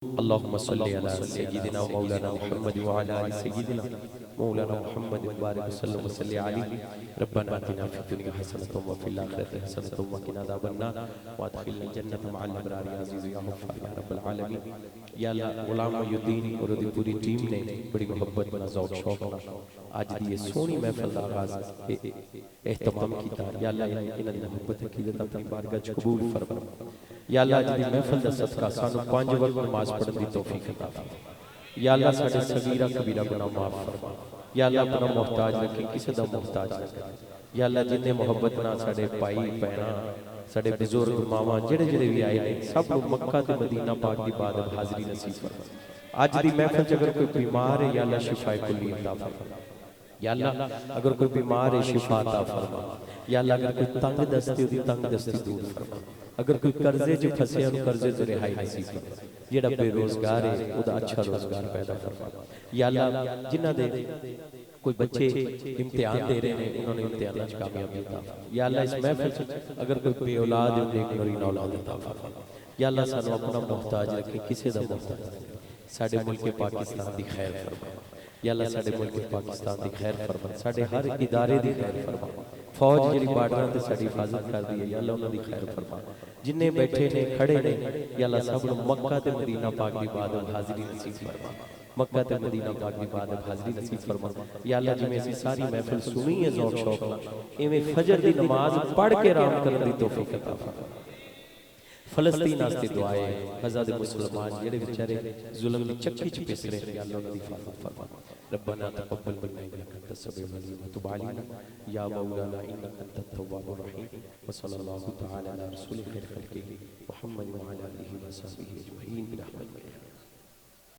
اللهم صل على سيدنا مولانا محمد وعلى آل سيدنا مولانا محمد وبارك وسلم وصل عليه. ربنا آتنا في الدنيا حسنة وفي الآخرة حسنة وقنا عذاب النار وادخلنا الجنة مع الأبرار يا عزيز يا غفار يا رب العالمين. یا اللہ غلام محی الدین اور دی پوری ٹیم نے بڑی محبت نہ ذوق شوق نہ آج دی سونی محفل دا آغاز اہتمام کیتا. یا اللہ انہاں دی محبت عقیدت اپنی بارگاہ وچ قبول فرما. یا اللہ اج دی محفل دا صدقہ سانو 5 وقت نماز پڑھن دی توفیق عطا فرما. یا اللہ ساڈے صغیرہ کبیرہ گناہ معاف فرما. یا اللہ اپنا محتاج رکھے کسی دا محتاج نہ کرے. یا اللہ جتنے محبت نہ ساڈے پائی بہناں ساڈے بزرگ ماما جڑے جڑے بھی آئے ہیں سب لوگ مکہ تے مدینہ پاک دی بعد حاضری نصیب فرما. اج دی محفل وچ اگر کوئی بیمار ہے یا اللہ شفا کلی عطا فرما. یا اللہ اگر کوئی بیمار ہے شفا عطا فرما. یا اللہ اگر کوئی تنگ دستی دی تنگ دستی دور فرما. اگر کوئی قرضے جو پھسے ہیں قرضے تو رہائی نصیب فرما. جڑا بے روزگار ہے او دا اچھا روزگار پیدا فرما. یا اللہ جنہاں دے کوئی بچے امتحان دے رہے ہیں انہوں نے امتحانات وچ کامیابی عطا فرما. یا اللہ اس محفل سے اگر کوئی بے اولاد ہے نیک نورین اولاد عطا فرما. یا اللہ سانو اپنا محتاج رکھے کسی دا محتاج رکھے. ساڈے ملک پاکستان دی خیر فرما. یا اللہ ساڈے ملک پاکستان دی خیر فرما. ساڈے ہر ادارے دی خیر فرما. فوج جڑی بارڈراں تے ساڈی حفاظت کر دی ہے یا اللہ انہاں دی خیر فرما. جننے بیٹھے نے کھڑے نے یا اللہ سب نوں مکہ تے مدینہ پاک دی بعد حاضری نصیب فرما. مکہ تے مدینہ پاک دی بعد حاضری نصیب فرما. یا اللہ جویں اسی ساری محفل سنی ہے ذوق شوق نال ایویں فجر دی نماز پڑھ کے آرام کرن دی توفیق عطا فرما. فلسطین واسطے دعائیں غزہ دے مسلمان جڑے بیچارے ظلم دی چکی چ پس رہے یا اللہ انہاں دی حفاظت فرما. ربنا تقبل منا انك انت السميع العليم وتب علينا يا مولانا انك انت التواب الرحيم. وصلى الله تعالى على رسول خير خلقه محمد وعلى اله وصحبه اجمعين برحمتك.